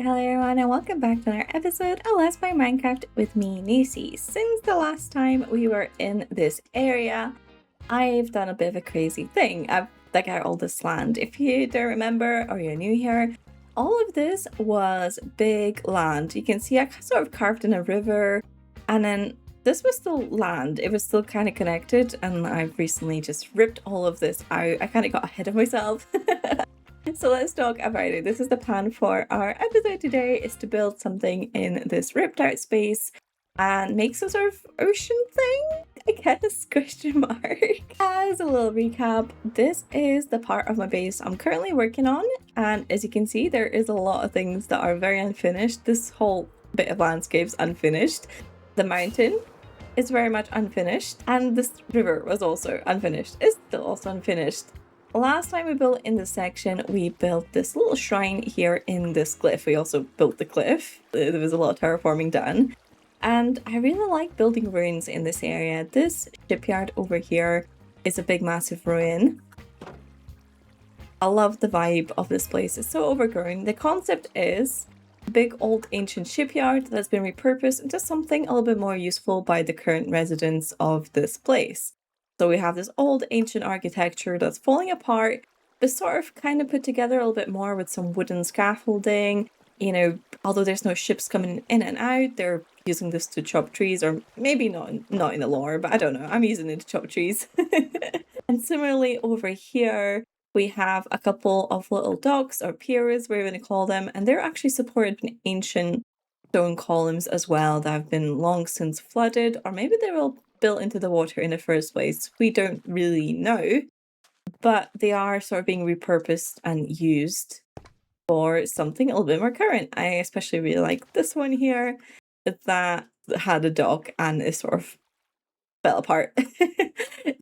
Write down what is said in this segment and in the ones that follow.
hello everyone, and welcome back to another episode of Let's Play Minecraft with me, Nisi. Since the last time we were in this area, I've done a bit of a crazy thing. I've dug out all this land. If you don't remember or you're new here, all of this was big land. You can see I sort of carved in a river, and then this was still land. It was still kind of connected, and I've recently just ripped all of this out. I kind of got ahead of myself. So let's talk about it. This is the plan for our episode today, is to build something in this ripped out space and make some sort of ocean thing, I guess, question mark. As a little recap, this is the part of my base I'm currently working on, and as you can see, there is a lot of things that are very unfinished. This whole bit of landscape's unfinished. The mountain is very much unfinished, and this river was also unfinished. It's still also unfinished. Last time we built in this section, we built this little shrine here in this cliff. We also built the cliff. There was a lot of terraforming done. And I really like building ruins in this area. This shipyard over here is a big, massive ruin. I love the vibe of this place. It's so overgrown. The concept is a big, old, ancient shipyard that's been repurposed into something a little bit more useful by the current residents of this place. So we have this old ancient architecture that's falling apart, but sort of kind of put together a little bit more with some wooden scaffolding. You know, although there's no ships coming in and out, they're using this to chop trees, or maybe not in the lore, but I don't know. I'm using it to chop trees. And similarly over here, we have a couple of little docks or piers, whatever you want to call them, and they're actually supported by ancient stone columns as well that have been long since flooded, or maybe they were built into the water in the first place. We don't really know, but they are sort of being repurposed and used for something a little bit more current. I especially really like this one here that had a dock and it sort of fell apart.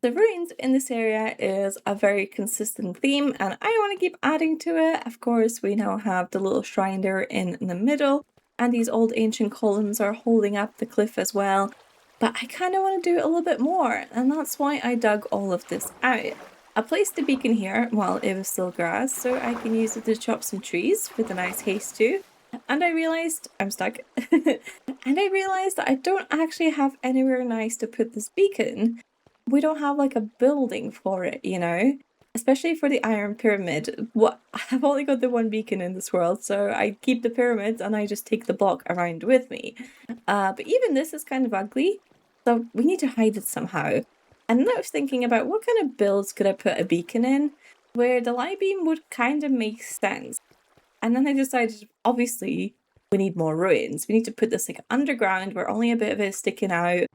The ruins in this area is a very consistent theme, and I want to keep adding to it. Of course, we now have the little shrine there in the middle, and these old ancient columns are holding up the cliff as well. But I kind of want to do a little bit more, and that's why I dug all of this out. I placed the beacon here while it was still grass, so I can use it to chop some trees with a nice haste too. And I realized I'm stuck. And I realized that I don't actually have anywhere nice to put this beacon. We don't have like a building for it, you know? Especially for the Iron Pyramid. I've only got the one beacon in this world, so I keep the pyramids and I just take the block around with me. But even this is kind of ugly, so we need to hide it somehow. And then I was thinking about what kind of builds could I put a beacon in where the light beam would kind of make sense. And then I decided, obviously, we need more ruins. We need to put this like underground where only a bit of it is sticking out.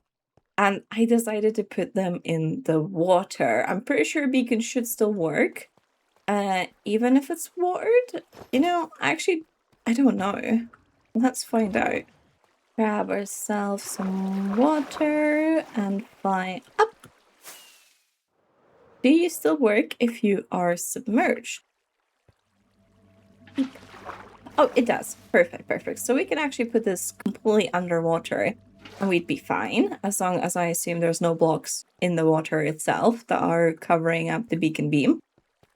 And I decided to put them in the water. I'm pretty sure a beacon should still work, even if it's watered. You know, actually, I don't know. Let's find out. Grab ourselves some water and fly up. Do you still work if you are submerged? Oh, it does. Perfect. So we can actually put this completely underwater and we'd be fine, as long as I assume there's no blocks in the water itself that are covering up the beacon beam.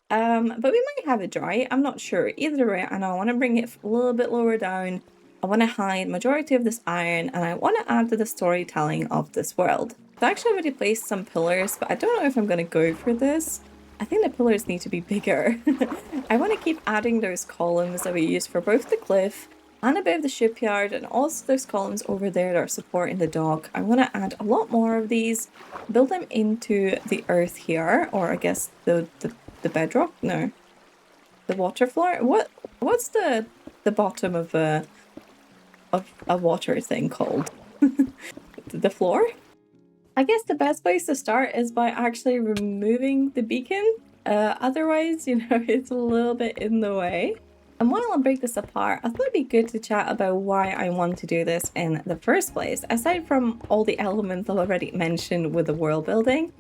But we might have it dry. I'm not sure. Either way, I know I want to bring it a little bit lower down. I want to hide majority of this iron, and I want to add to the storytelling of this world. So I actually already placed some pillars, but I don't know if I'm going to go for this. I think the pillars need to be bigger. I want to keep adding those columns that we use for both the cliff and a bit of the shipyard, and also those columns over there that are supporting the dock. I want to add a lot more of these, build them into the earth here, or I guess the bedrock? No. The water floor? What's the bottom of a water thing called? The floor? I guess the best place to start is by actually removing the beacon. Otherwise, you know, it's a little bit in the way. And while I break this apart, I thought it'd be good to chat about why I want to do this in the first place. Aside from all the elements I've already mentioned with the world building,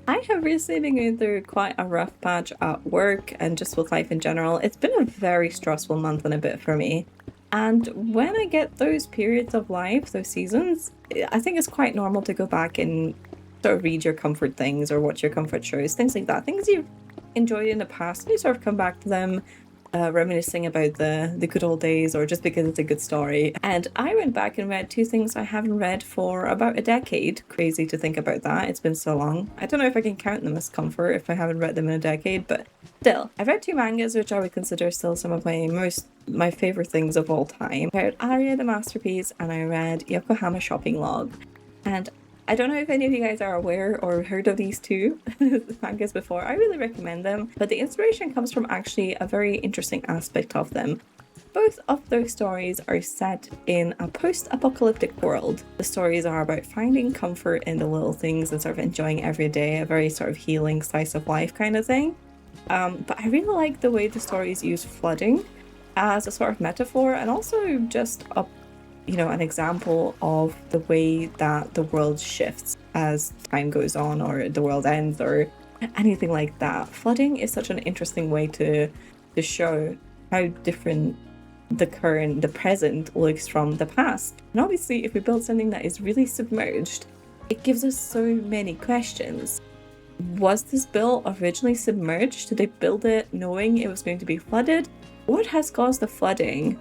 I have recently been going through quite a rough patch at work and just with life in general. It's been a very stressful month and a bit for me. And when I get those periods of life, those seasons, I think it's quite normal to go back and sort of read your comfort things or watch your comfort shows, things like that. Things you've enjoyed in the past, and you sort of come back to them reminiscing about the good old days, or just because it's a good story. And I went back and read two things I haven't read for about a decade. Crazy to think about that. It's been so long. I don't know if I can count them as comfort if I haven't read them in a decade, but still, I've read two mangas which I would consider still some of my favorite things of all time. I read Aria the Masterpiece and I read Yokohama Shopping Log. And I don't know if any of you guys are aware or heard of these two mangas before. I really recommend them, but the inspiration comes from actually a very interesting aspect of them. Both of those stories are set in a post-apocalyptic world. The stories are about finding comfort in the little things and sort of enjoying every day, a very sort of healing slice of life kind of thing. But I really like the way the stories use flooding as a sort of metaphor, and also just an example of the way that the world shifts as time goes on, or the world ends, or anything like that. Flooding is such an interesting way to show how different the present looks from the past. And obviously, if we build something that is really submerged, it gives us so many questions. Was this built originally submerged? Did they build it knowing it was going to be flooded? What has caused the flooding?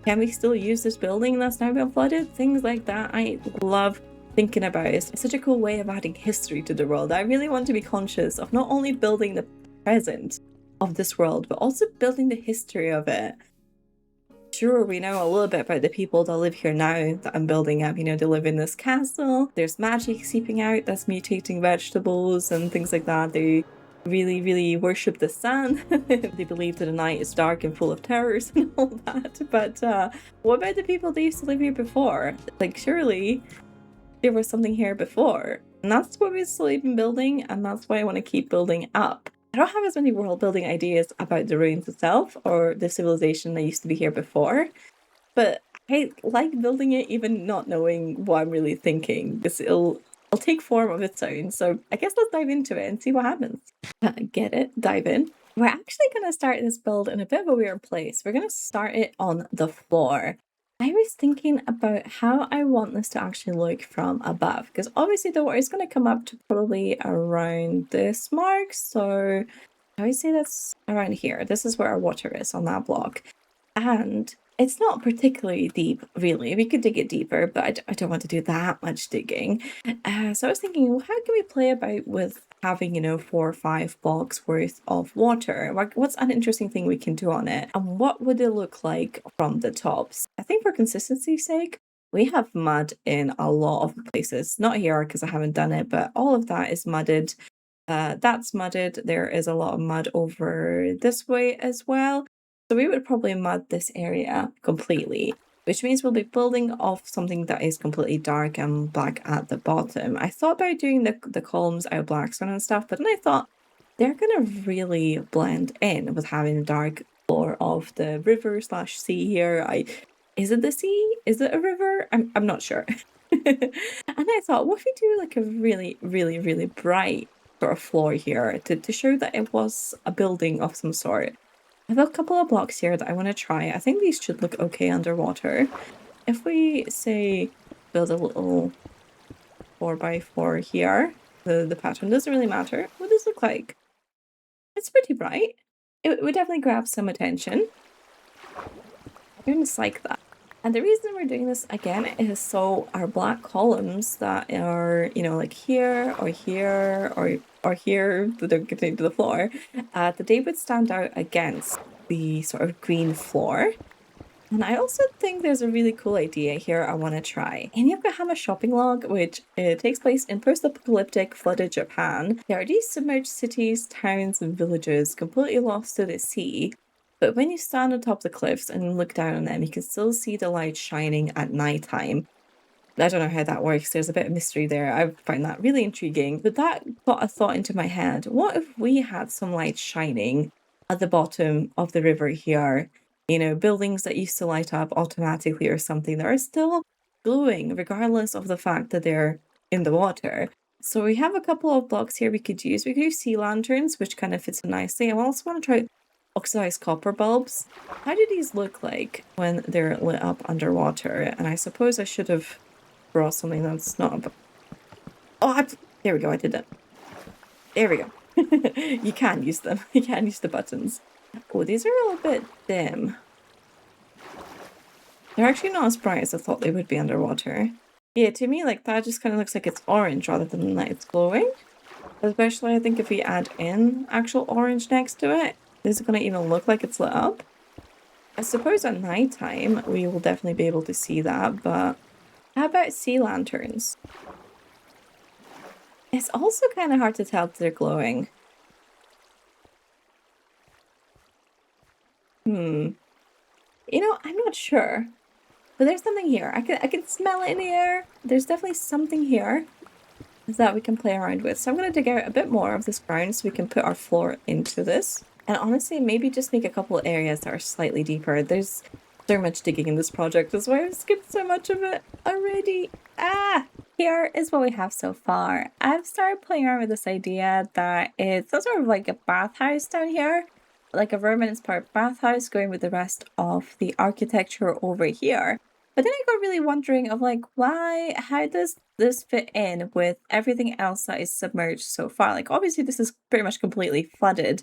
Can we still use this building that's now been flooded? Things like that I love thinking about. It's such a cool way of adding history to the world. I really want to be conscious of not only building the present of this world, but also building the history of it. Sure, we know a little bit about the people that live here now that I'm building up. They live in this castle. There's magic seeping out that's mutating vegetables and things like that. They really, really worship the sun. They believe that the night is dark and full of terrors and all that. But what about the people that used to live here before? Like, surely there was something here before. And that's what we've slowly been building, and that's why I want to keep building up. I don't have as many world building ideas about the ruins itself or the civilization that used to be here before, but I like building it even not knowing what I'm really thinking, because it'll take form of its own. So I guess let's dive into it and see what happens. Get it? Dive in. We're actually going to start this build in a bit of a weird place. We're going to start it on the floor. I was thinking about how I want this to actually look from above, because obviously the water is going to come up to probably around this mark. So I would say that's around here. This is where our water is on that block. And it's not particularly deep, really. We could dig it deeper, but I don't want to do that much digging. So I was thinking, well, how can we play about with having, 4 or 5 blocks worth of water? What's an interesting thing we can do on it? And what would it look like from the tops? I think for consistency's sake, we have mud in a lot of places. Not here because I haven't done it, but all of that is mudded. That's mudded. There is a lot of mud over this way as well. So we would probably mud this area completely, which means we'll be building off something that is completely dark and black at the bottom. I thought about doing the columns out of blackstone and stuff, but then I thought they're going to really blend in with having the dark floor of the river / sea here. Is it the sea? Is it a river? I'm not sure. And I thought, what if we do like a really, really, really bright sort of floor here to show that it was a building of some sort. I have a couple of blocks here that I want to try. I think these should look okay underwater. If we, say, build a little 4x4 here, the pattern doesn't really matter. What does it look like? It's pretty bright. It would definitely grab some attention. I just like that. And the reason we're doing this again is so our black columns that are, like here or here or here that are getting to the floor, that they would stand out against the sort of green floor. And I also think there's a really cool idea here I want to try. In Yokohama Shopping Log, which takes place in post-apocalyptic flooded Japan, there are these submerged cities, towns, and villages completely lost to the sea. But when you stand on top of the cliffs and look down on them, you can still see the light shining at nighttime. I don't know how that works. There's a bit of mystery there. I find that really intriguing. But that got a thought into my head. What if we had some light shining at the bottom of the river here? Buildings that used to light up automatically or something that are still glowing, regardless of the fact that they're in the water. So we have a couple of blocks here we could use. We could use sea lanterns, which kind of fits in nicely. I also want to try oxidized copper bulbs. How do these look like when they're lit up underwater? And I suppose I should have brought something that's not there we go, I did it. There we go. You can use them. You can use the buttons. Oh, these are a little bit dim. They're actually not as bright as I thought they would be underwater. Yeah, to me, like, that just kind of looks like it's orange rather than that it's glowing. Especially, I think if we add in actual orange next to it, this is going to even look like it's lit up. I suppose at nighttime, we will definitely be able to see that, but how about sea lanterns? It's also kind of hard to tell if they're glowing. You know, I'm not sure. But there's something here. I can smell it in the air. There's definitely something here that we can play around with. So I'm going to dig out a bit more of this ground so we can put our floor into this. And honestly, maybe just make a couple of areas that are slightly deeper. There's so much digging in this project. That's why I've skipped so much of it already. Here is what we have so far. I've started playing around with this idea that it's sort of like a bathhouse down here. Like a verminous part bathhouse going with the rest of the architecture over here. But then I got really wondering of like, how does this fit in with everything else that is submerged so far? Like, obviously this is pretty much completely flooded.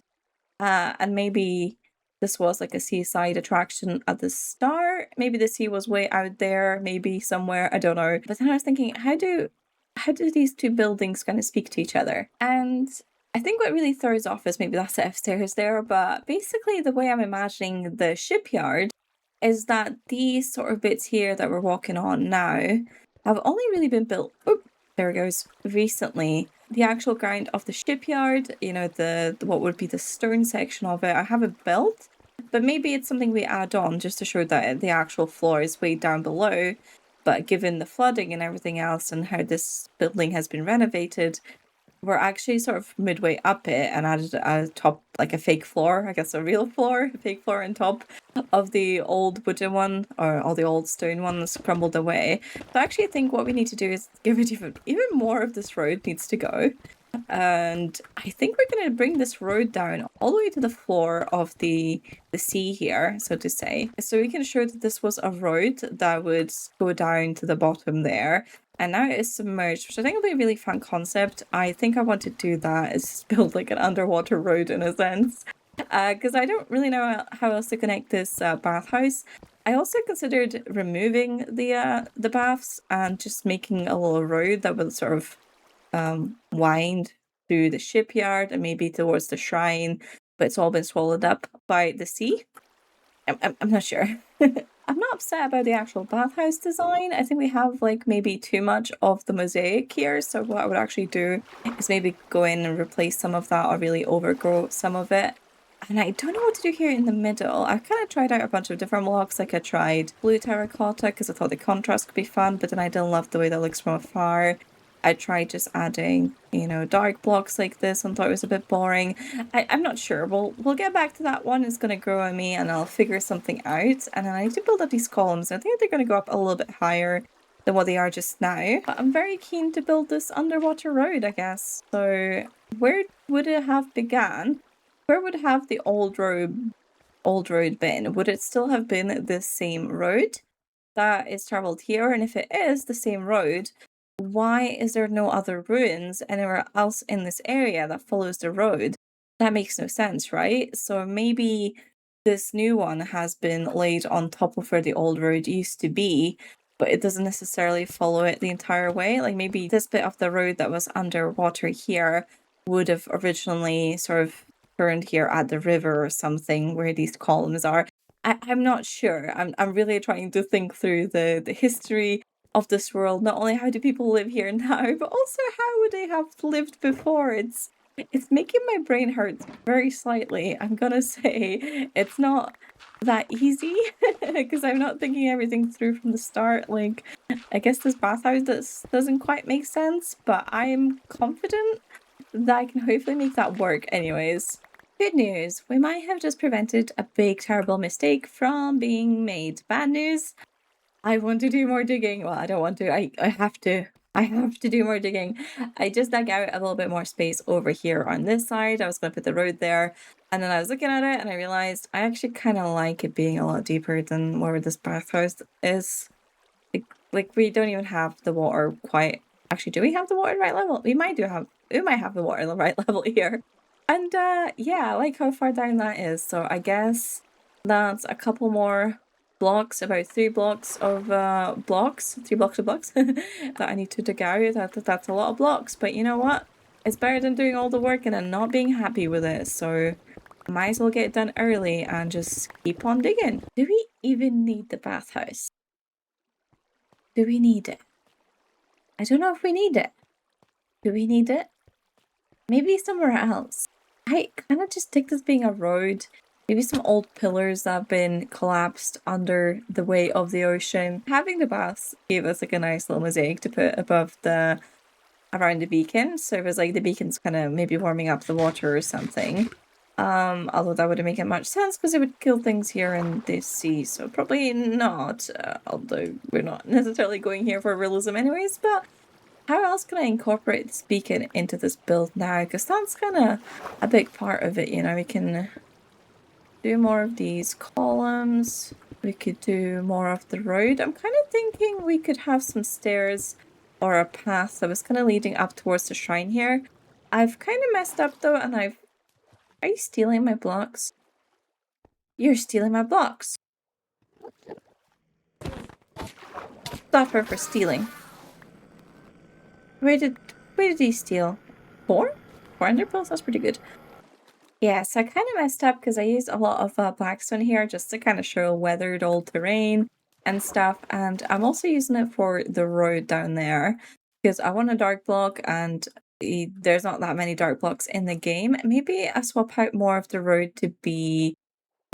And maybe this was like a seaside attraction at the start. Maybe the sea was way out there, maybe somewhere, I don't know. But then I was thinking, how do these two buildings kind of speak to each other? And I think what really throws off is maybe that set of stairs there, but basically the way I'm imagining the shipyard is that these sort of bits here that we're walking on now have only really been built, there it goes, recently. The actual ground of the shipyard, you know, the what would be the stern section of it, I haven't built, but maybe it's something we add on just to show that the actual floor is way down below. But given the flooding and everything else and how this building has been renovated, we're actually sort of midway up it and added a top, like a fake floor, I guess a real floor, a fake floor on top of the old wooden one, or all the old stone ones crumbled away. So I actually think what we need to do is give it even more of this road needs to go. And I think we're going to bring this road down all the way to the floor of the sea here, so to say. So we can show that this was a road that would go down to the bottom there. And now it is submerged, which I think will be a really fun concept. I think I want to do that, is build like an underwater road in a sense. Because I don't really know how else to connect this bathhouse. I also considered removing the baths and just making a little road that would sort of wind through the shipyard and maybe towards the shrine, but it's all been swallowed up by the sea. I'm not sure. I'm not upset about the actual bathhouse design. I think we have like maybe too much of the mosaic here. So what I would actually do is maybe go in and replace some of that or really overgrow some of it. And I don't know what to do here in the middle. I kind of tried out a bunch of different blocks. Like I tried blue terracotta because I thought the contrast could be fun, but then I didn't love the way that looks from afar. I tried just adding, you know, dark blocks like this and thought it was a bit boring. I'm not sure. We'll get back to that one. It's going to grow on me and I'll figure something out. And then I need to build up these columns. I think they're going to go up a little bit higher than what they are just now. But I'm very keen to build this underwater road, I guess. So where would it have began? Where would have the old road been? Would it still have been the same road that is traveled here? And if it is the same road, why is there no other ruins anywhere else in this area that follows the road? That makes no sense, right? So maybe this new one has been laid on top of where the old road used to be, but it doesn't necessarily follow it the entire way. Like maybe this bit of the road that was underwater here would have originally sort of turned here at the river or something where these columns are. I'm not sure. I'm really trying to think through the history of this world. Not only how do people live here now, but also how would they have lived before? It's making my brain hurt very slightly. I'm gonna say it's not that easy because I'm not thinking everything through from the start. Like, I guess this bathhouse doesn't quite make sense, but I'm confident that I can hopefully make that work anyways. Good news, we might have just prevented a big terrible mistake from being made. Bad news, I want to do more digging. Well, I don't want to. I have to. I have to do more digging. I just dug out a little bit more space over here on this side. I was going to put the road there. And then I was looking at it and I realized I actually kind of like it being a lot deeper than where this bathhouse is. Like we don't even have the water quite. Actually, do we have the water at the right level? We might have the water at the right level here. And yeah, I like how far down that is. So I guess that's a couple more blocks, about 3 blocks of blocks, 3 blocks of blocks that I need to dig out. That's a lot of blocks, but you know what? It's better than doing all the work and then not being happy with it. So I might as well get it done early and just keep on digging. Do we even need the bathhouse? Do we need it? I don't know if we need it. Do we need it? Maybe somewhere else. I kind of just take this being a road. Maybe some old pillars that have been collapsed under the weight of the ocean. Having the baths gave us like a nice little mosaic to put above around the beacon. So it was like the beacon's kind of maybe warming up the water or something. Although that wouldn't make it much sense because it would kill things here in this sea. So probably not. Although we're not necessarily going here for realism anyways, but how else can I incorporate this beacon into this build now? Because that's kind of a big part of it, you know. We can do more of these columns. We could do more of the road. I'm kind of thinking we could have some stairs or a path that was kind of leading up towards the shrine here. I've kind of messed up though, and Are you stealing my blocks? You're stealing my blocks. Stop her for stealing. Where did he steal? 400 pearls? That's pretty good. Yeah, so I kind of messed up because I used a lot of blackstone here just to kind of show weathered old terrain and stuff. And I'm also using it for the road down there because I want a dark block and there's not that many dark blocks in the game. Maybe I swap out more of the road to be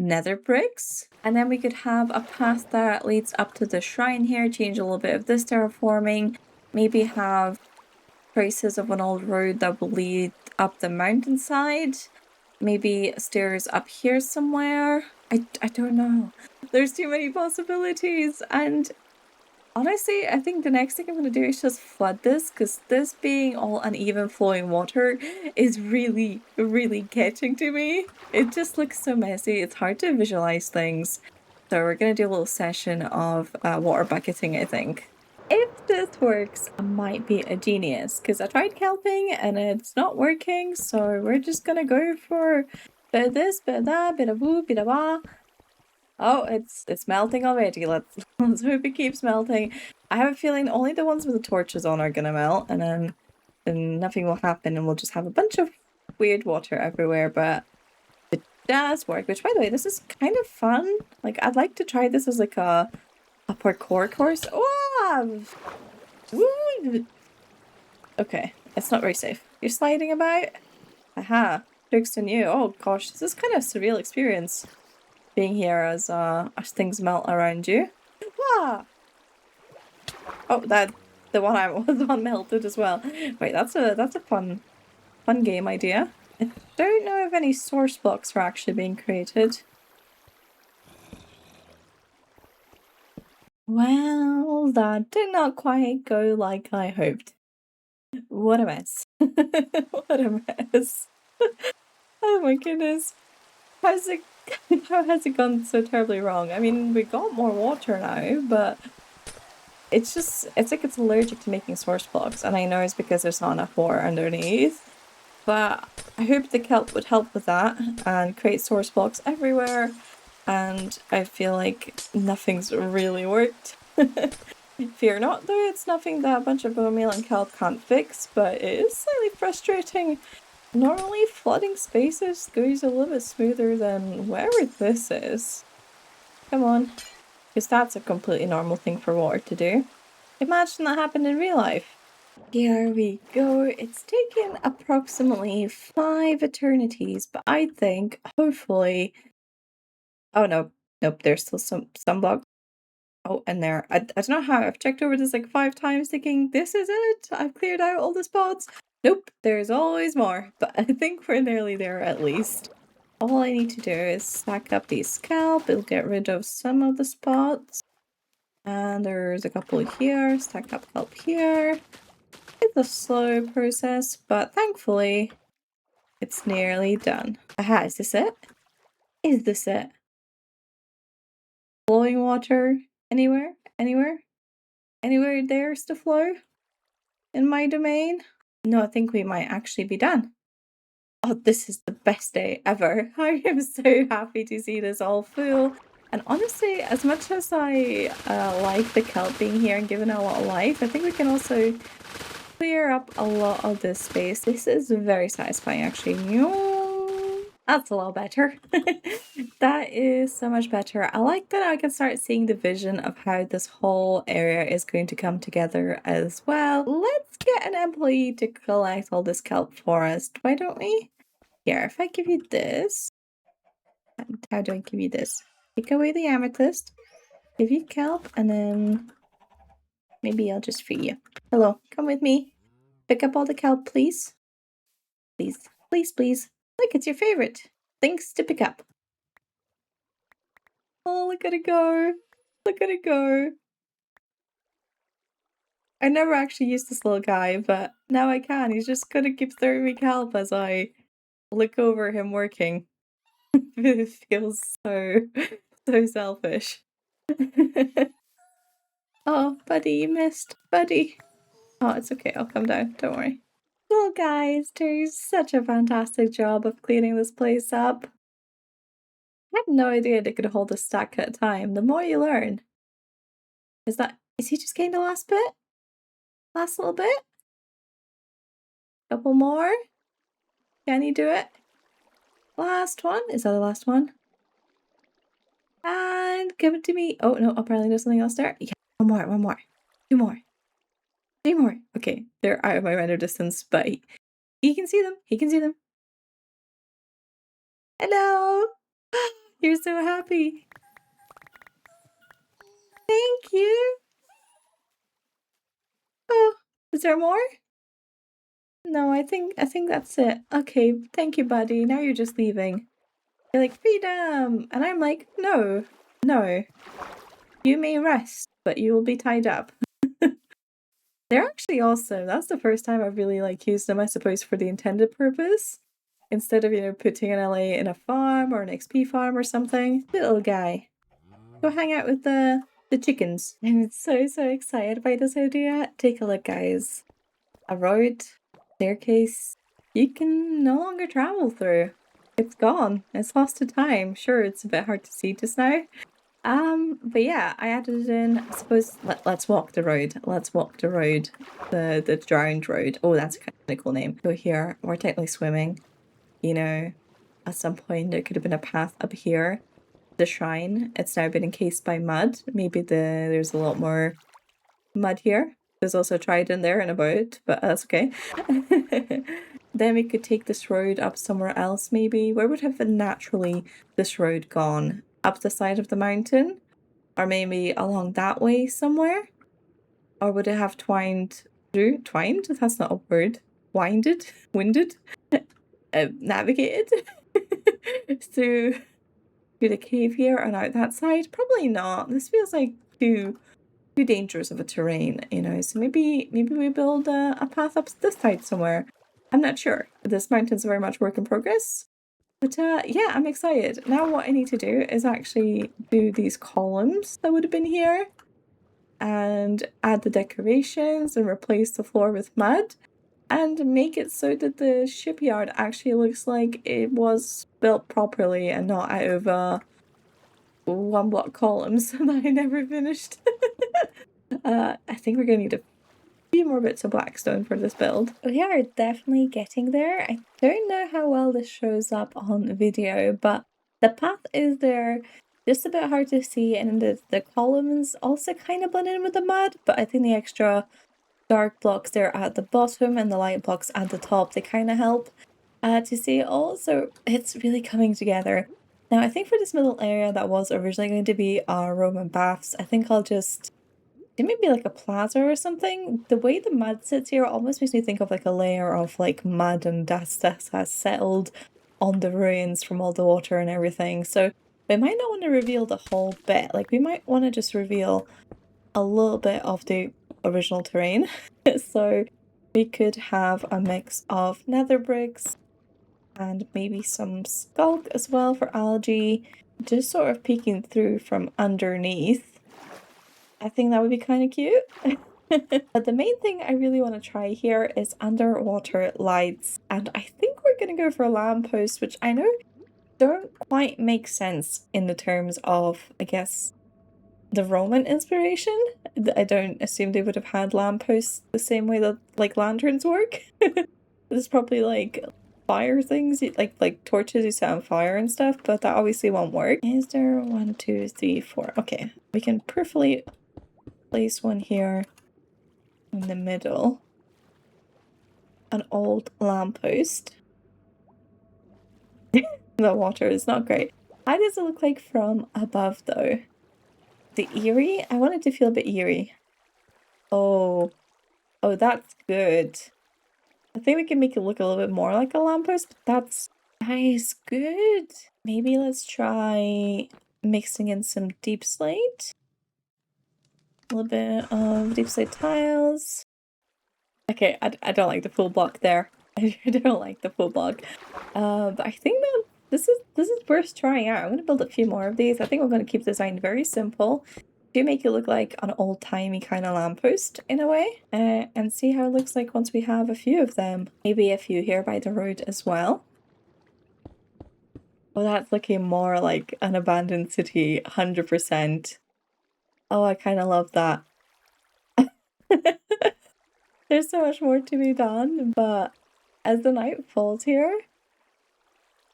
nether bricks, and then we could have a path that leads up to the shrine here, change a little bit of this terraforming, maybe have traces of an old road that will lead up the mountainside, maybe stairs up here somewhere. I don't know. There's too many possibilities, and honestly, I think the next thing I'm going to do is just flood this, because this being all uneven flowing water is really, really getting to me. It just looks so messy. It's hard to visualize things. So we're going to do a little session of water bucketing, I think. If this works, I might be a genius, because I tried kelping and it's not working. So we're just going to go for a bit of this, bit of that, bit of woo, bit of wah. Oh, it's melting already. Let's hope it keeps melting. I have a feeling only the ones with the torches on are gonna melt, and then nothing will happen, and we'll just have a bunch of weird water everywhere. But it does work. Which, by the way, this is kind of fun. Like, I'd like to try this as like a parkour course. Oh, woo! Okay, it's not very safe. You're sliding about. Aha! Jokes on you. Oh gosh, this is kind of a surreal experience. Being here as things melt around you. Ah! Oh, the one I was on melted as well. Wait, that's a fun game idea. I don't know if any source blocks were actually being created. Well, that did not quite go like I hoped. What a mess. What a mess. Oh my goodness. How has it gone so terribly wrong? I mean, we got more water now, but it's like it's allergic to making source blocks, and I know it's because there's not enough water underneath. But I hope the kelp would help with that and create source blocks everywhere, and I feel like nothing's really worked. Fear not, though, it's nothing that a bunch of bone meal and kelp can't fix, but it is slightly frustrating. Normally, flooding spaces goes a little bit smoother than wherever this is. Come on. Because that's a completely normal thing for water to do. Imagine that happened in real life. Here we go. It's taken approximately 5 eternities, but I think, hopefully... Oh, no. Nope, there's still some blocks. Oh, and there. I don't know how. I've checked over this like 5 times thinking, this is it. I've cleared out all the spots. Nope, there's always more. But I think we're nearly there at least. All I need to do is stack up these scalp. It'll get rid of some of the spots. And there's a couple here. Stack up kelp here. It's a slow process, but thankfully it's nearly done. Aha, is this it? Is this it? Flowing water anywhere? Anywhere? Anywhere there's to flow? In my domain? No, I think we might actually be done. Oh, this is the best day ever. I am so happy to see this all full. And honestly, as much as I like the kelp being here and giving it a lot of life, I think we can also clear up a lot of this space. This is very satisfying, actually. That's a lot better. That is so much better. I like that I can start seeing the vision of how this whole area is going to come together as well. Let's get an employee to collect all this kelp for us, why don't we? Here, if I give you this, how do I give you this? Take away the amethyst, give you kelp, and then maybe I'll just free you. Hello, come with me. Pick up all the kelp, please. Please, please, please. Look, it's your favorite. Things to pick up. Oh, look at it go. Look at it go. I never actually used this little guy, but now I can. He's just gonna keep throwing me kelp as I look over him working. It feels so selfish. Oh, buddy, you missed. Buddy. Oh, it's okay. I'll come down. Don't worry. Little guys doing such a fantastic job of cleaning this place up. I had no idea they could hold a stack at a time. The more you learn. Is he just getting the last bit? Last little bit? Couple more? Can you do it? Last one? Is that the last one? And give it to me. Oh, no, apparently there's something else there. Yeah, one more. Two more. Three more. Okay, they're out of my render distance, but he can see them. He can see them. Hello! You're so happy. Thank you. Oh, is there more? No, I think that's it. Okay, thank you, buddy. Now you're just leaving. You're like, freedom! And I'm like, no. You may rest, but you will be tied up. They're actually awesome. That's the first time I've really used them, I suppose, for the intended purpose. Instead of, putting an LA in a farm or an XP farm or something. Little guy. Go hang out with the chickens. I'm so excited by this idea. Take a look, guys. A road, staircase, you can no longer travel through. It's gone. It's lost to time. Sure, it's a bit hard to see just now. But yeah, I added it in. I suppose let's walk the road. Let's walk the road. The drowned road. Oh, that's kind of a cool name. So here, we're technically swimming. At some point there could have been a path up here. The shrine, it's now been encased by mud. Maybe there's a lot more mud here. There's also a trident there and a boat, but that's okay. Then we could take this road up somewhere else, maybe. Where would have naturally this road gone? Up the side of the mountain? Or maybe along that way somewhere? Or would it have twined through? Twined? That's not a word. Winded? Winded? Navigated? through the cave here and out that side? Probably not. This feels like too dangerous of a terrain, so maybe we build a path up this side somewhere. I'm not sure. This mountain's very much work in progress. But yeah, I'm excited. Now what I need to do is actually do these columns that would have been here and add the decorations and replace the floor with mud and make it so that the shipyard actually looks like it was built properly and not out of one block columns that I never finished. I think we're gonna need a few more bits of blackstone for this build. We are definitely getting there. I don't know how well this shows up on video, but the path is there, just a bit hard to see, and the columns also kind of blend in with the mud, but I think the extra dark blocks there at the bottom and the light blocks at the top, they kind of help to see it all, so it's really coming together. Now, I think for this middle area that was originally going to be our Roman baths, I think I'll just do maybe a plaza or something. The way the mud sits here almost makes me think of a layer of mud and dust that has settled on the ruins from all the water and everything. So we might not want to reveal the whole bit. We might want to just reveal a little bit of the original terrain. So we could have a mix of nether bricks and maybe some skulk as well for algae, just sort of peeking through from underneath. I think that would be kind of cute. But the main thing I really want to try here is underwater lights, and I think we're gonna go for a lamppost, which I know don't quite make sense in the terms of, I guess, the Roman inspiration. I don't assume they would have had lampposts the same way that like lanterns work. There's probably like fire things, like torches you set on fire and stuff, but that obviously won't work. Is there 1, 2, 3, 4? Okay, we can perfectly place one here in the middle. An old lamppost. The water is not great. How does it look like from above though? The eerie? I want it to feel a bit eerie. Oh, that's good. I think we can make it look a little bit more like a lamppost, but that's nice, good. Maybe let's try mixing in some deep slate. A little bit of deep slate tiles. Okay, I don't like the full block there. I don't like the full block. But I think that this is worth trying out. I'm gonna build a few more of these. I think we're gonna keep the design very simple. Do make it look like an old-timey kind of lamppost in a way, and see how it looks like once we have a few of them. Maybe a few here by the road as well. Oh, that's looking more like an abandoned city, 100%. Oh, I kind of love that. There's so much more to be done, but as the night falls here,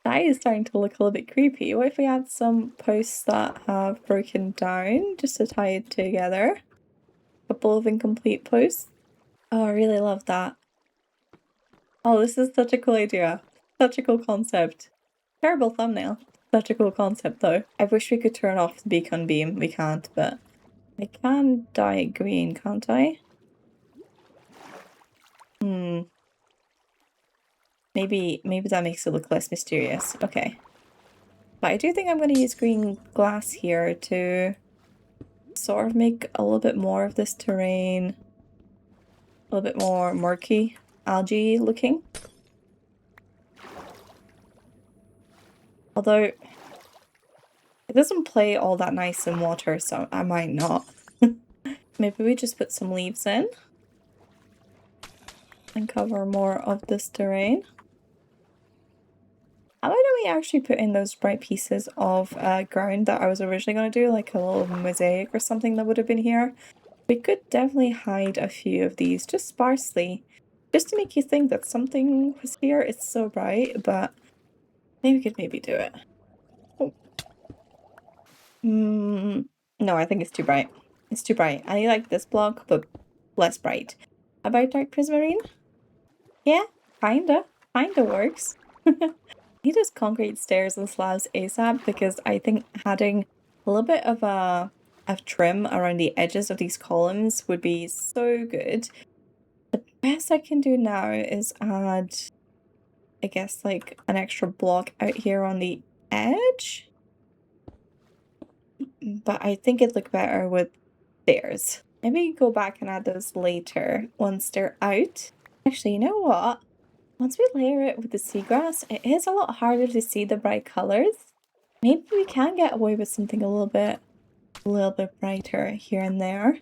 that is starting to look a little bit creepy. What if we add some posts that have broken down just to tie it together? A couple of incomplete posts. Oh, I really love that. Oh, this is such a cool idea. Such a cool concept. Terrible thumbnail. Such a cool concept though. I wish we could turn off the beacon beam. We can't, but I can dye it green, can't I? Maybe that makes it look less mysterious. Okay. But I do think I'm going to use green glass here to sort of make a little bit more of this terrain a little bit more murky, algae looking. Although it doesn't play all that nice in water, so I might not. Maybe we just put some leaves in and cover more of this terrain. How about we actually put in those bright pieces of ground that I was originally going to do, like a little mosaic or something that would have been here? We could definitely hide a few of these, just sparsely, just to make you think that something was here. It's so bright, but maybe we could maybe do it. Oh. No, I think it's too bright. It's too bright. I like this block, but less bright. About dark prismarine? Yeah, kinda works. Need those concrete stairs and slabs ASAP because I think adding a little bit of trim around the edges of these columns would be so good. The best I can do now is add, I guess, like an extra block out here on the edge. But I think it'd look better with stairs. Maybe go back and add those later once they're out. Actually, you know what? Once we layer it with the seagrass, it is a lot harder to see the bright colors. Maybe we can get away with something a little bit brighter here and there.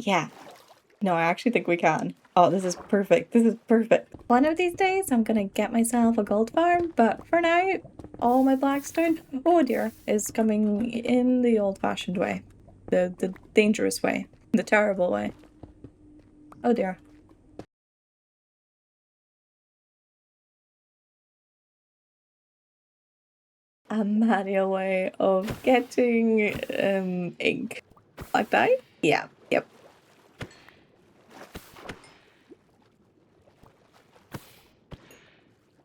Yeah. No, I actually think we can. Oh, this is perfect. This is perfect. One of these days, I'm gonna get myself a gold farm, but for now, all my blackstone, oh dear, is coming in the old-fashioned way. The dangerous way. The terrible way. Oh dear. A manual way of getting ink. Like that? Yeah, yep.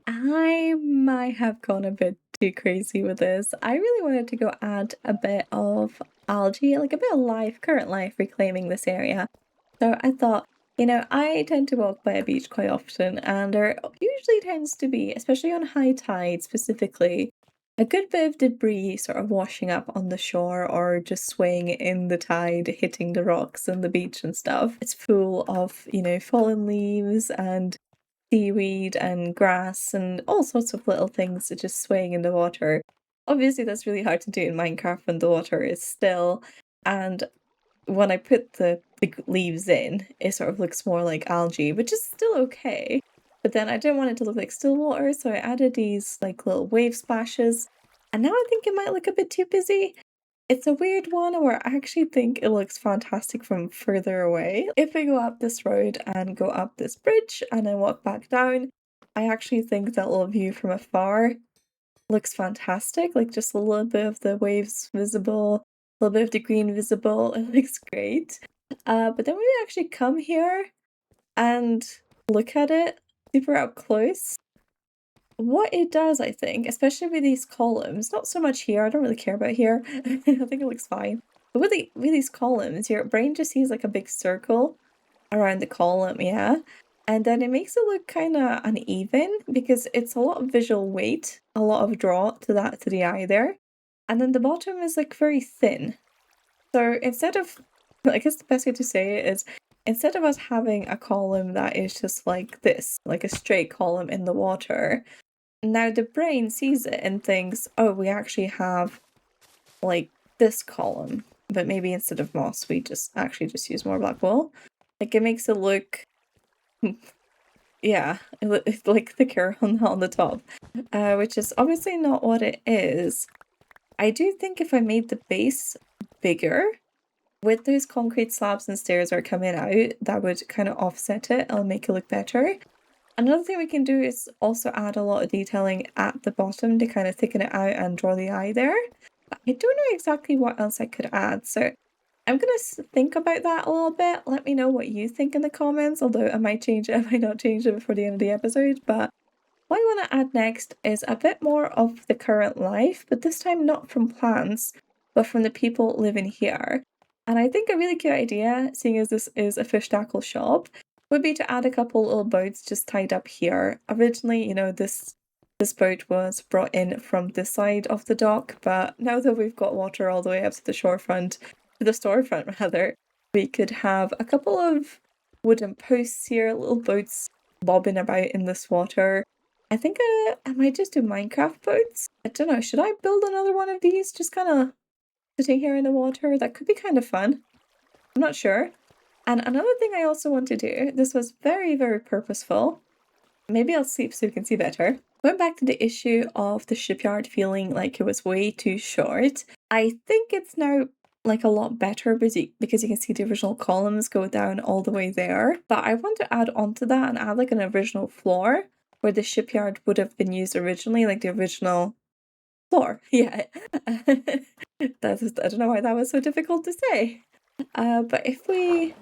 I might have gone a bit too crazy with this. I really wanted to go add a bit of algae, like a bit of life, current life, reclaiming this area. So I thought, you know, I tend to walk by a beach quite often, and there usually tends to be, especially on high tide specifically, a good bit of debris sort of washing up on the shore or just swaying in the tide, hitting the rocks and the beach and stuff. It's full of, you know, fallen leaves and seaweed and grass and all sorts of little things just swaying in the water. Obviously, that's really hard to do in Minecraft when the water is still, and when I put the leaves in, it sort of looks more like algae, which is still okay. But then I didn't want it to look like still water, so I added these like little wave splashes. And now I think it might look a bit too busy. It's a weird one where I actually think it looks fantastic from further away. If we go up this road and go up this bridge and then walk back down, I actually think that little view from afar looks fantastic. Like just a little bit of the waves visible, a little bit of the green visible. It looks great. But then we actually come here and look at it super up close. What it does, I think, especially with these columns, not so much here, I don't really care about here. I think it looks fine. But with these columns, your brain just sees like a big circle around the column, yeah? And then it makes it look kind of uneven because it's a lot of visual weight, a lot of draw to the eye there. And then the bottom is like very thin. So instead of, I guess the best way to say it is, instead of us having a column that is just like this, like a straight column in the water, now the brain sees it and thinks, oh, we actually have like this column, but maybe instead of moss, we just use more black wool. Like it makes it look, yeah, it's like thicker on the top, which is obviously not what it is. I do think if I made the base bigger, with those concrete slabs and stairs that are coming out, that would kind of offset it and make it look better. Another thing we can do is also add a lot of detailing at the bottom to kind of thicken it out and draw the eye there. But I don't know exactly what else I could add, so I'm gonna think about that a little bit. Let me know what you think in the comments, although I might change it, I might not change it before the end of the episode, but what I want to add next is a bit more of the current life, but this time not from plants, but from the people living here. And I think a really cute idea, seeing as this is a fish tackle shop, would be to add a couple little boats just tied up here. Originally, you know, this boat was brought in from this side of the dock, but now that we've got water all the way up to the shorefront, to the storefront rather, we could have a couple of wooden posts here, little boats bobbing about in this water. I think I might just do Minecraft boats. I don't know, should I build another one of these just kind of sitting here in the water? That could be kind of fun. I'm not sure. And another thing I also want to do, this was very, very purposeful. Maybe I'll sleep so you can see better. Going back to the issue of the shipyard feeling like it was way too short, I think it's now like a lot better because you can see the original columns go down all the way there. But I want to add onto that and add like an original floor where the shipyard would have been used originally, like the original floor. Yeah. I don't know why that was so difficult to say. But if we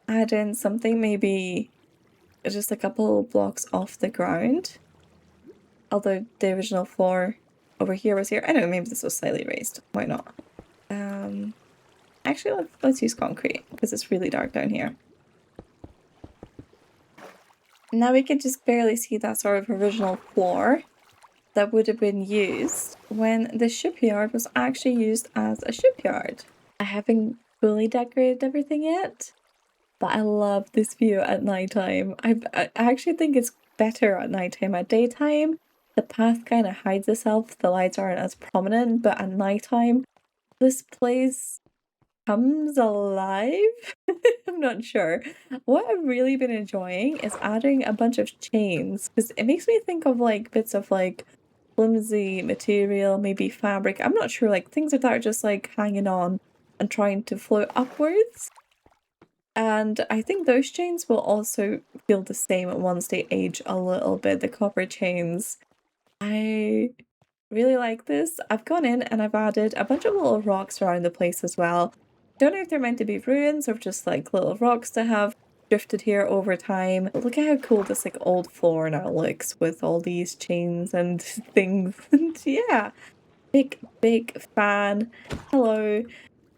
add in something maybe just a couple blocks off the ground, although the original floor over here was here. I don't know, maybe this was slightly raised. Why not? Actually, let's use concrete because it's really dark down here. Now we can just barely see that sort of original floor that would have been used when the shipyard was actually used as a shipyard. I haven't fully decorated everything yet, but I love this view at nighttime. I actually think it's better at nighttime. At daytime, the path kind of hides itself, the lights aren't as prominent, but at nighttime, this place comes alive? I'm not sure. What I've really been enjoying is adding a bunch of chains, because it makes me think of like bits of like flimsy material, maybe fabric. I'm not sure, like things like that are just like hanging on and trying to float upwards. And I think those chains will also feel the same once they age a little bit, the copper chains. I really like this. I've gone in and I've added a bunch of little rocks around the place as well. Don't know if they're meant to be ruins or just like little rocks that have drifted here over time. But look at how cool this like old floor now looks with all these chains and things. And yeah, big fan. Hello.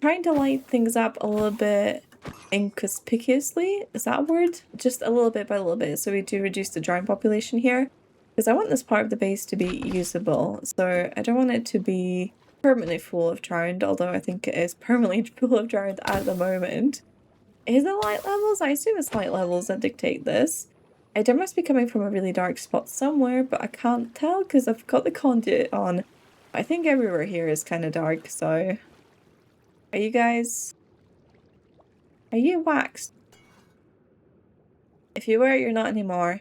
Trying to light things up a little bit inconspicuously, is that a word? Just a little bit by a little bit, so we do reduce the drone population here. Because I want this part of the base to be usable, so I don't want it to be permanently full of drowned, although I think it is permanently full of drowned at the moment. Is it light levels? I assume it's light levels that dictate this. It must be coming from a really dark spot somewhere, but I can't tell because I've got the conduit on. I think everywhere here is kind of dark, so... Are you guys... Are you waxed? If you were, you're not anymore.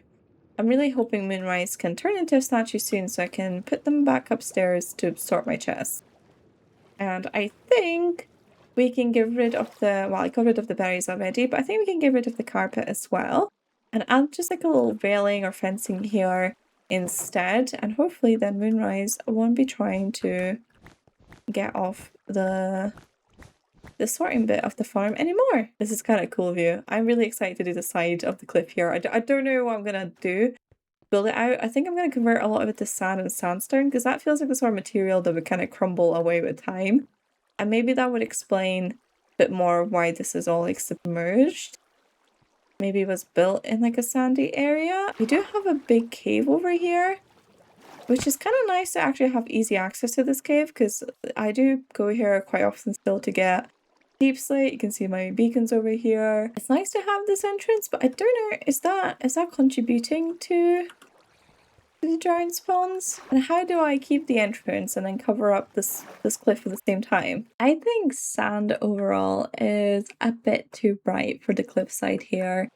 I'm really hoping Moonrise can turn into a statue soon so I can put them back upstairs to sort my chest. And I think we can get rid of the... Well, I got rid of the berries already, but I think we can get rid of the carpet as well. And add just like a little railing or fencing here instead. And hopefully then Moonrise won't be trying to get off the sorting bit of the farm anymore. This is kind of cool view. I'm really excited to do the side of the cliff here. I don't know what I'm gonna do. Build it out. I think I'm gonna convert a lot of it to sand and sandstone because that feels like the sort of material that would kind of crumble away with time. And maybe that would explain a bit more why this is all like submerged. Maybe it was built in like a sandy area. We do have a big cave over here, which is kind of nice to actually have easy access to this cave because I do go here quite often still to get deep slate. You can see my beacons over here. It's nice to have this entrance, but I don't know, is that contributing to the giant spawns? And how do I keep the entrance and then cover up this cliff at the same time? I think sand overall is a bit too bright for the cliffside here.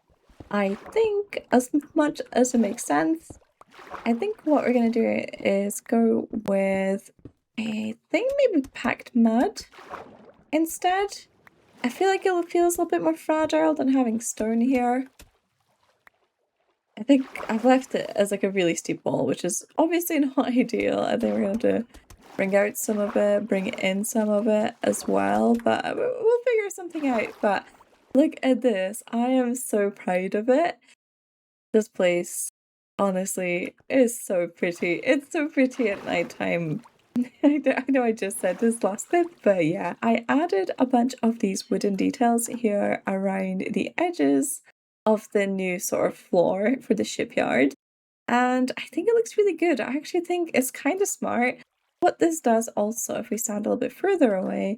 I think as much as it makes sense, I think what we're gonna do is go with, I think maybe packed mud instead. I feel like it feels a little bit more fragile than having stone here. I think I've left it as like a really steep wall, which is obviously not ideal. I think we're going to bring out some of it, bring in some of it as well, but we'll figure something out. But look at this. I am so proud of it. This place, honestly, is so pretty. It's so pretty at nighttime. I know I just said this last bit, but yeah. I added a bunch of these wooden details here around the edges of the new sort of floor for the shipyard. And I think it looks really good. I actually think it's kind of smart. What this does also, if we stand a little bit further away,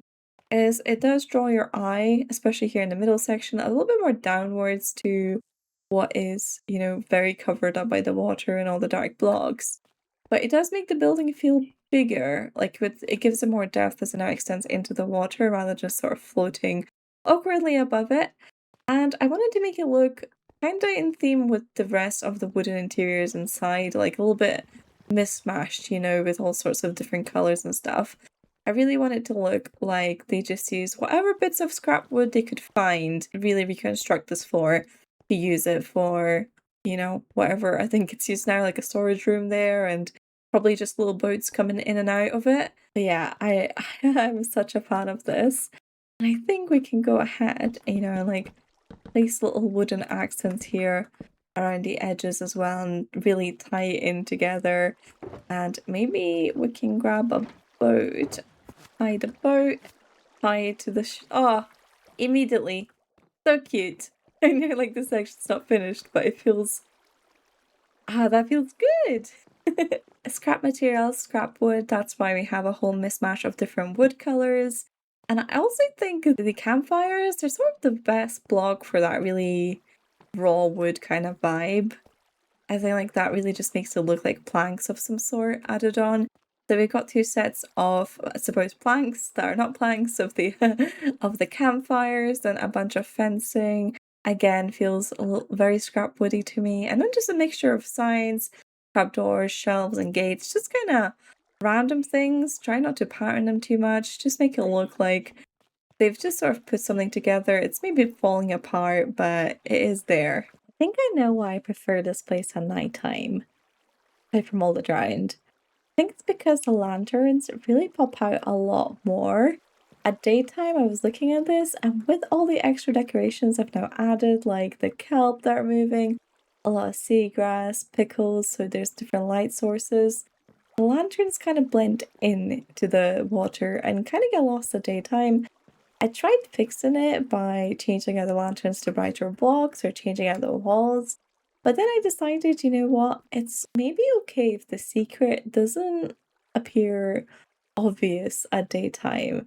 is it does draw your eye, especially here in the middle section, a little bit more downwards to what is, you know, very covered up by the water and all the dark blocks. But it does make the building feel bigger, like it gives it more depth as it now extends into the water rather than just sort of floating awkwardly above it. And I wanted to make it look kind of in theme with the rest of the wooden interiors inside, like a little bit mismatched, you know, with all sorts of different colors and stuff. I really want it to look like they just used whatever bits of scrap wood they could find, really reconstruct this floor to use it for, you know, whatever. I think it's used now like a storage room there and probably just little boats coming in and out of it. But yeah, I'm such a fan of this. And I think we can go ahead, you know, like place little wooden accents here around the edges as well and really tie it in together. And maybe we can grab a boat, tie the boat, tie it to the oh, immediately. So cute. I know like this section's not finished, but it feels that feels good. Scrap materials, scrap wood, that's why we have a whole mismatch of different wood colors. And I also think the campfires, they're sort of the best block for that really raw wood kind of vibe. I think like that really just makes it look like planks of some sort added on. So we've got two sets of, I suppose, planks that are not planks of the of the campfires, and a bunch of fencing. Again, feels a little, very scrap woody to me. And then just a mixture of signs, trapdoors, shelves, and gates. Just kind of random things. Try not to pattern them too much. Just make it look like they've just sort of put something together. It's maybe falling apart, but it is there. I think I know why I prefer this place at nighttime, aside from all the drowned. I think it's because the lanterns really pop out a lot more. At daytime, I was looking at this, and with all the extra decorations I've now added, like the kelp that are moving, a lot of seagrass, pickles, so there's different light sources. The lanterns kind of blend in to the water and kind of get lost at daytime. I tried fixing it by changing out the lanterns to brighter blocks or changing out the walls, but then I decided, you know what, it's maybe okay if the secret doesn't appear obvious at daytime.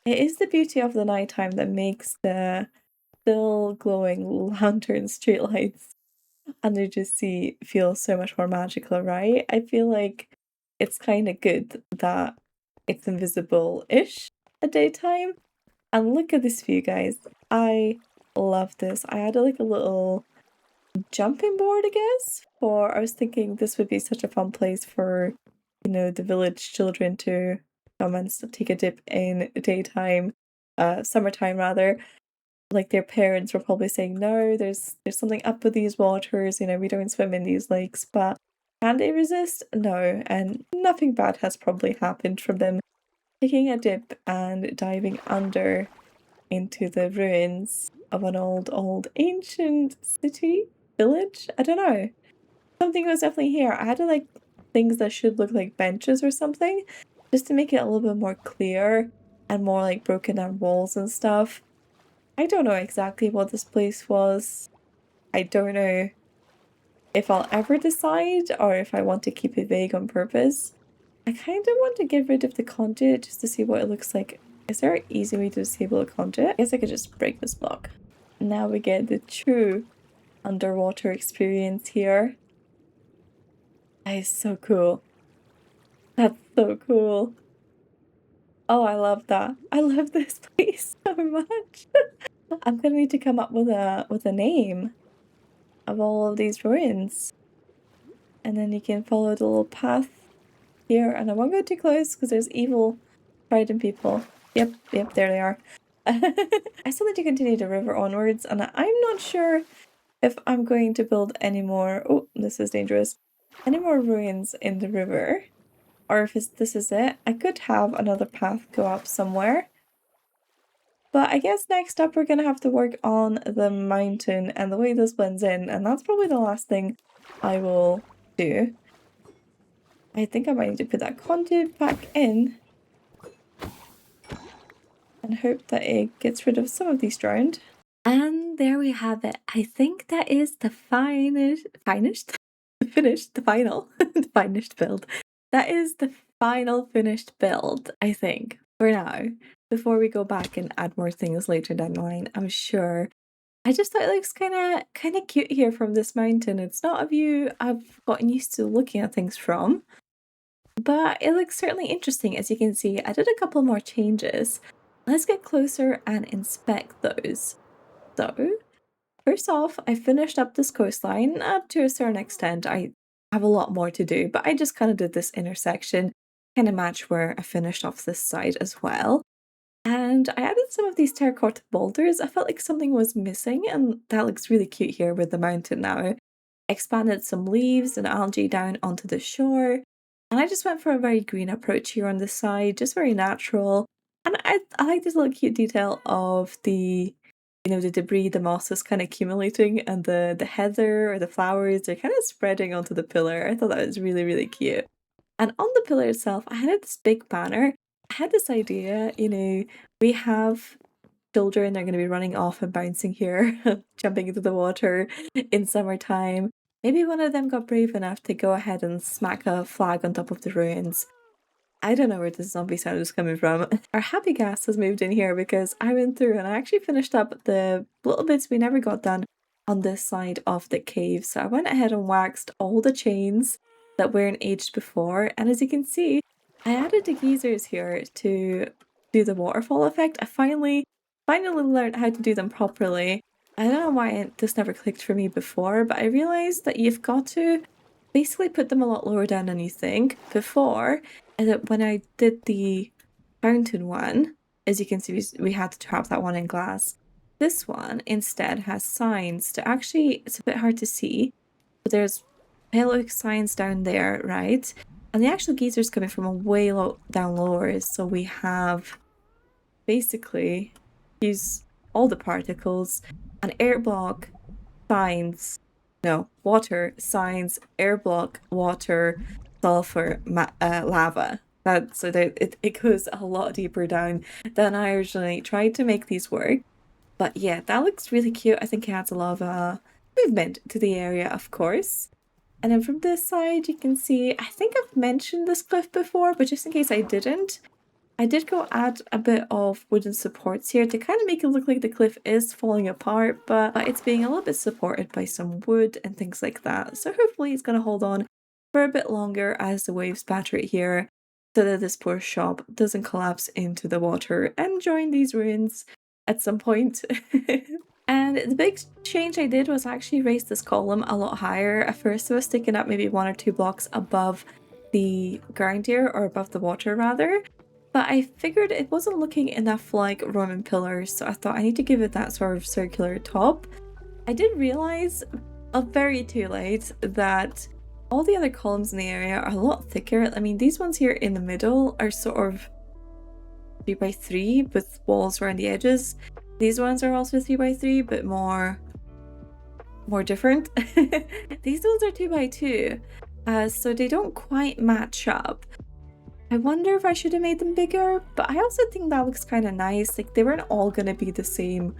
It is the beauty of the nighttime that makes the still glowing lantern streetlights under the sea feel so much more magical, right? I feel like it's kind of good that it's invisible-ish at daytime. And look at this view, guys. I love this. I had like a little jumping board, I guess, or I was thinking this would be such a fun place for, the village children to come and take a dip in daytime, summertime rather. Like their parents were probably saying, no, there's something up with these waters, we don't swim in these lakes, but can they resist? No, and nothing bad has probably happened from them taking a dip and diving under into the ruins of an old ancient city village. I don't know. Something was definitely here. I had to like things that should look like benches or something just to make it a little bit more clear and more like broken down walls and stuff. I don't know exactly what this place was. I don't know if I'll ever decide or if I want to keep it vague on purpose. I kind of want to get rid of the conduit just to see what it looks like. Is there an easy way to disable a conduit? I guess I could just break this block. Now we get the true underwater experience here. That is so cool. That's so cool. Oh, I love that. I love this place so much. I'm gonna need to come up with a name of all of these ruins. And then you can follow the little path here. And I won't go too close because there's evil trident people. Yep, there they are. I still need to continue the river onwards, and I'm not sure if I'm going to build any more. Oh, this is dangerous. Any more ruins in the river, or if this is it. I could have another path go up somewhere. But I guess next up we're gonna have to work on the mountain and the way this blends in, and that's probably the last thing I will do. I think I might need to put that conduit back in and hope that it gets rid of some of these drowned. And there we have it. I think that is the the final, the finished build. That is the final finished build, I think, for now. Before we go back and add more things later down the line, I'm sure. I just thought it looks kind of cute here from this mountain. It's not a view I've gotten used to looking at things from, but it looks certainly interesting. As you can see, I did a couple more changes. Let's get closer and inspect those. So, first off, I finished up this coastline up to a certain extent. I have a lot more to do, but I just kind of did this intersection, kind of match where I finished off this side as well. And I added some of these terracotta boulders. I felt like something was missing, and that looks really cute here with the mountain now. Expanded some leaves and algae down onto the shore, and I just went for a very green approach here on this side, just very natural. And I like this little cute detail of the the debris, the moss is kind of accumulating, and the heather or the flowers are kind of spreading onto the pillar. I thought that was really, really cute. And on the pillar itself, I had this big banner. I had this idea, we have children, they're going to be running off and bouncing here, jumping into the water in summertime. Maybe one of them got brave enough to go ahead and smack a flag on top of the ruins. I don't know where this zombie sound is coming from. Our happy gas has moved in here because I went through and I actually finished up the little bits we never got done on this side of the cave. So I went ahead and waxed all the chains that weren't aged before. And as you can see, I added the geysers here to do the waterfall effect. I finally learned how to do them properly. I don't know why this never clicked for me before, but I realized that you've got to basically put them a lot lower down than you think before. And that when I did the fountain one, as you can see, we had to trap that one in glass. This one instead has signs to actually, it's a bit hard to see, but there's pale signs down there, right? And the actual geysers coming from a way down lower, so we have basically use all the particles and air block signs. No, water, signs, air block, water, sulfur, lava. It goes a lot deeper down than I originally tried to make these work. But yeah, that looks really cute. I think it adds a lot of movement to the area, of course. And then from this side, you can see, I think I've mentioned this cliff before, but just in case I didn't, I did go add a bit of wooden supports here to kind of make it look like the cliff is falling apart, but it's being a little bit supported by some wood and things like that. So hopefully it's going to hold on for a bit longer as the waves batter it here, so that this poor shop doesn't collapse into the water and join these ruins at some point. And the big change I did was actually raise this column a lot higher. At first it was sticking up maybe 1 or 2 blocks above the ground here, or above the water rather. But I figured it wasn't looking enough like Roman pillars, so I thought I need to give it that sort of circular top. I did realize, very too late, that all the other columns in the area are a lot thicker. I mean, these ones here in the middle are sort of 3x3 with walls around the edges. These ones are also 3x3, but more different. These ones are 2x2, so they don't quite match up. I wonder if I should have made them bigger, but I also think that looks kind of nice. Like, they weren't all gonna be the same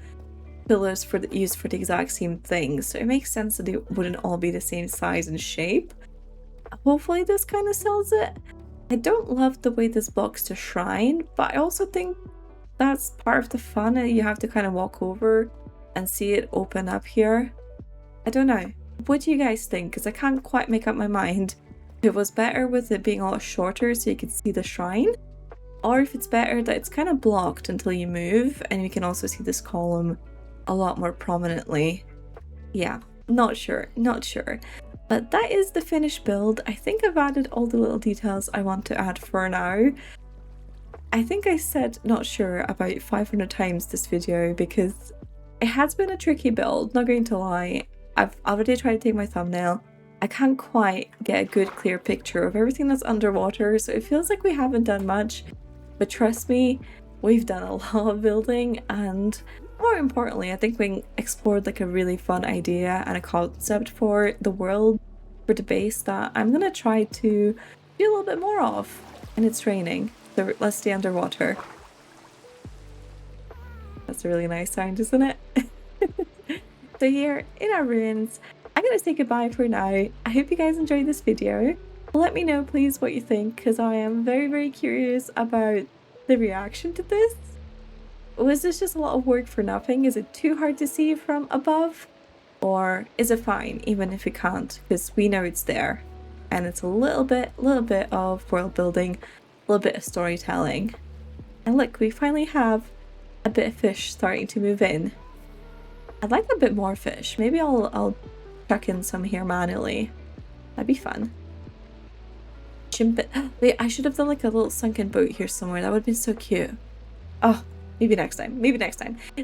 pillars used for the exact same thing, so it makes sense that they wouldn't all be the same size and shape. Hopefully this kind of sells it. I don't love the way this blocks the shrine, but I also think that's part of the fun, and you have to kind of walk over and see it open up here. I don't know. What do you guys think? Because I can't quite make up my mind if it was better with it being a lot shorter so you could see the shrine, or if it's better that it's kind of blocked until you move and you can also see this column a lot more prominently. Yeah, not sure. But that is the finished build. I think I've added all the little details I want to add for now. I think I said not sure about 500 times this video because it has been a tricky build, not going to lie. I've already tried to take my thumbnail. I can't quite get a good clear picture of everything that's underwater, so it feels like we haven't done much. But trust me, we've done a lot of building, and more importantly, I think we explored like a really fun idea and a concept for the world, for the base, that I'm gonna try to do a little bit more of. And it's raining, so let's stay underwater. That's a really nice sound, isn't it? So here in our ruins, I'm gonna say goodbye for now. I hope you guys enjoyed this video. Let me know please what you think, because I am very curious about the reaction to this. Was this just a lot of work for nothing? Is it too hard to see from above? Or is it fine even if we can't? Because we know it's there. And it's a little bit of world building, a little bit of storytelling. And look, we finally have a bit of fish starting to move in. I'd like a bit more fish. Maybe I'll chuck in some here manually. That'd be fun. Wait, I should have done like a little sunken boat here somewhere. That would have been so cute. Oh, maybe next time.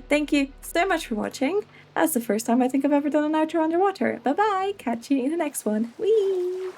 Thank you so much for watching. That's the first time I think I've ever done an outro underwater. Bye bye. Catch you in the next one. Whee!